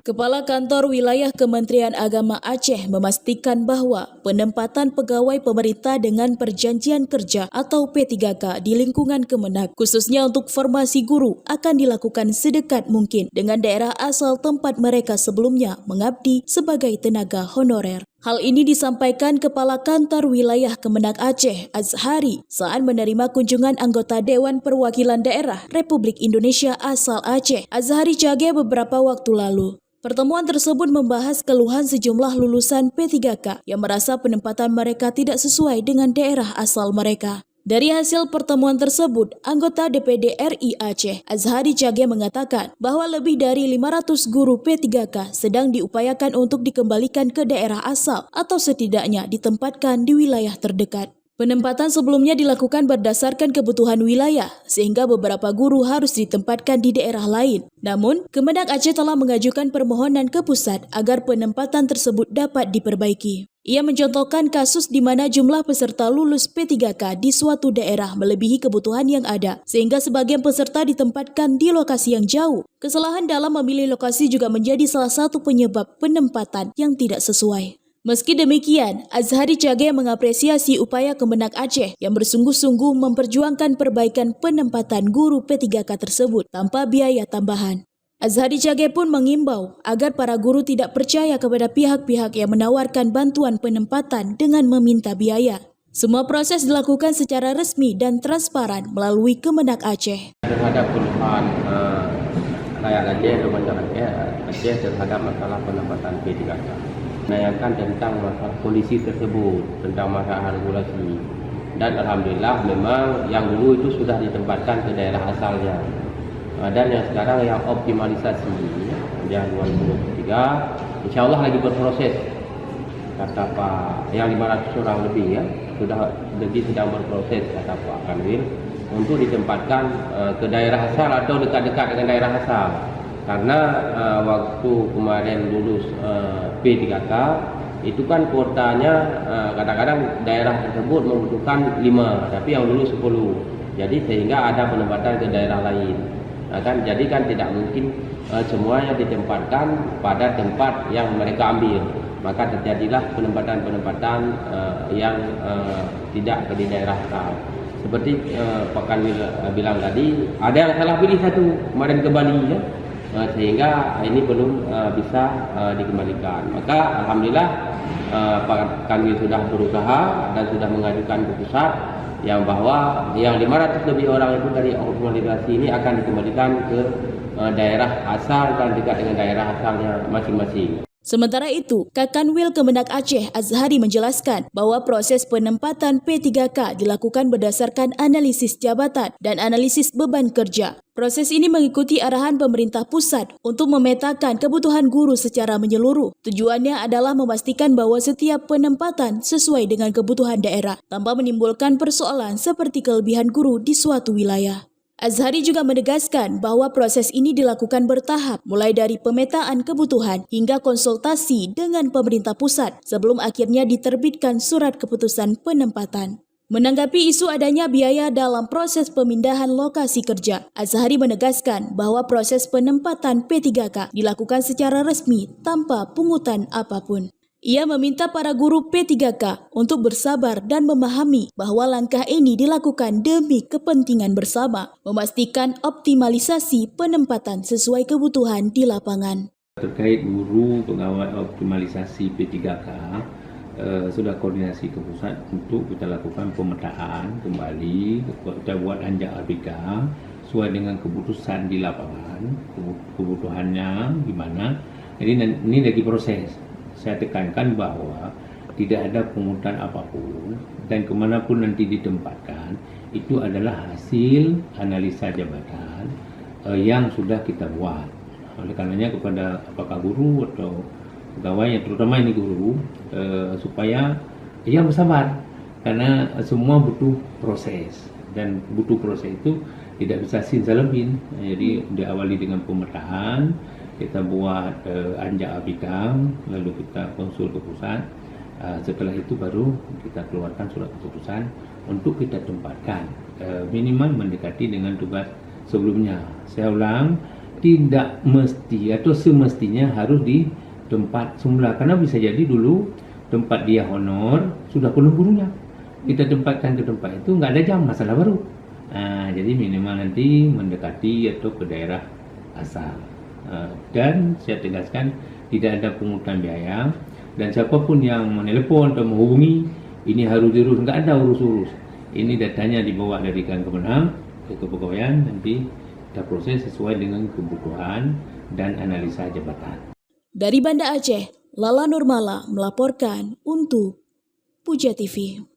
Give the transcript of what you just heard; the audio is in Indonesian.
Kepala Kantor Wilayah Kementerian Agama Aceh memastikan bahwa penempatan pegawai pemerintah dengan perjanjian kerja atau P3K di lingkungan Kemenak, khususnya untuk formasi guru, akan dilakukan sedekat mungkin dengan daerah asal tempat mereka sebelumnya mengabdi sebagai tenaga honorer. Hal ini disampaikan Kepala Kantor Wilayah Kemenak Aceh, Azhari, saat menerima kunjungan anggota Dewan Perwakilan Daerah Republik Indonesia asal Aceh, Azhari Chage, beberapa waktu lalu. Pertemuan tersebut membahas keluhan sejumlah lulusan P3K yang merasa penempatan mereka tidak sesuai dengan daerah asal mereka. Dari hasil pertemuan tersebut, anggota DPD RI Aceh, Azhari Chage, mengatakan bahwa lebih dari 500 guru P3K sedang diupayakan untuk dikembalikan ke daerah asal atau setidaknya ditempatkan di wilayah terdekat. Penempatan sebelumnya dilakukan berdasarkan kebutuhan wilayah, sehingga beberapa guru harus ditempatkan di daerah lain. Namun, Kemenak Aceh telah mengajukan permohonan ke pusat agar penempatan tersebut dapat diperbaiki. Ia mencontohkan kasus di mana jumlah peserta lulus P3K di suatu daerah melebihi kebutuhan yang ada, sehingga sebagian peserta ditempatkan di lokasi yang jauh. Kesalahan dalam memilih lokasi juga menjadi salah satu penyebab penempatan yang tidak sesuai. Meski demikian, Azhari Chage mengapresiasi upaya Kemenak Aceh yang bersungguh-sungguh memperjuangkan perbaikan penempatan guru P3K tersebut tanpa biaya tambahan. Azhari Chage pun mengimbau agar para guru tidak percaya kepada pihak-pihak yang menawarkan bantuan penempatan dengan meminta biaya. Semua proses dilakukan secara resmi dan transparan melalui Kemenak Aceh. Terhadap keluhan rakyat Aceh atau masyarakat Aceh terhadap masalah penempatan P3K. Menanyakan tentang masalah kondisi tersebut, tentang masalah regulasi. Dan alhamdulillah memang yang dulu itu sudah ditempatkan ke daerah asalnya. Dan yang sekarang yang optimalisasi yang 2023 insya Allah lagi berproses. Kata Pak, yang 500 orang lebih ya sudah sedang berproses, kata Pak Kanwil, untuk ditempatkan ke daerah asal atau dekat-dekat dengan daerah asal. Karena waktu kemarin lulus P3K itu kan kuotanya kadang-kadang daerah tersebut membutuhkan 5, tapi yang lulus 10. Jadi sehingga ada penempatan ke daerah lain. Jadi kan tidak mungkin semuanya ditempatkan pada tempat yang mereka ambil. Maka terjadilah penempatan-penempatan yang tidak di daerah asal. Seperti Pak Kanwil bilang tadi, ada yang salah pilih satu kemarin ke Bali ya. Sehingga ini belum bisa dikembalikan. Maka alhamdulillah Pak Kanwil sudah berusaha dan sudah mengajukan ke pusat yang bahwa yang 500 lebih orang itu dari optimalisasi ini akan dikembalikan ke daerah asal dan dekat dengan daerah asalnya masing-masing. Sementara itu, Kakanwil Kemenak Aceh, Azhari, menjelaskan bahwa proses penempatan P3K dilakukan berdasarkan analisis jabatan dan analisis beban kerja. Proses ini mengikuti arahan pemerintah pusat untuk memetakan kebutuhan guru secara menyeluruh. Tujuannya adalah memastikan bahwa setiap penempatan sesuai dengan kebutuhan daerah, tanpa menimbulkan persoalan seperti kelebihan guru di suatu wilayah. Azhari juga menegaskan bahwa proses ini dilakukan bertahap, mulai dari pemetaan kebutuhan hingga konsultasi dengan pemerintah pusat sebelum akhirnya diterbitkan surat keputusan penempatan. Menanggapi isu adanya biaya dalam proses pemindahan lokasi kerja, Azhari menegaskan bahwa proses penempatan P3K dilakukan secara resmi tanpa pungutan apapun. Ia meminta para guru P3K untuk bersabar dan memahami bahwa langkah ini dilakukan demi kepentingan bersama, memastikan optimalisasi penempatan sesuai kebutuhan di lapangan. Terkait guru pegawai optimalisasi P3K, sudah koordinasi ke pusat untuk kita lakukan pemetaan kembali, kita buat anjak ABK sesuai dengan keputusan di lapangan, kebutuhannya gimana. Jadi ini lagi proses. Saya tekankan bahwa tidak ada pungutan apapun dan kemanapun nanti ditempatkan itu adalah hasil analisa jabatan yang sudah kita buat. Oleh karenanya kepada apakah guru atau pegawai, terutama ini guru, supaya ia bersabar karena semua butuh proses dan butuh proses itu tidak bisa simsalabim. Jadi diawali dengan pemetaan. Kita buat anjak abikam, lalu kita konsul ke pusat. Setelah itu baru kita keluarkan surat keputusan untuk kita tempatkan minimal mendekati dengan tugas sebelumnya. Saya ulang, tidak mesti atau semestinya harus di tempat semula, karena bisa jadi dulu tempat dia honor sudah penuh gurunya, kita tempatkan ke tempat itu nggak ada jam, masalah baru. Jadi minimal nanti mendekati atau ke daerah asal. Dan saya tegaskan tidak ada pungutan biaya, dan siapapun yang menelepon atau menghubungi ini harus diurus, nggak ada urus-urus. Ini datanya dibawa dari Kemenang ke kepegawaian, nanti kita proses sesuai dengan kebutuhan dan analisa jabatan. Dari Banda Aceh, Lala Nurmala melaporkan untuk Puja TV.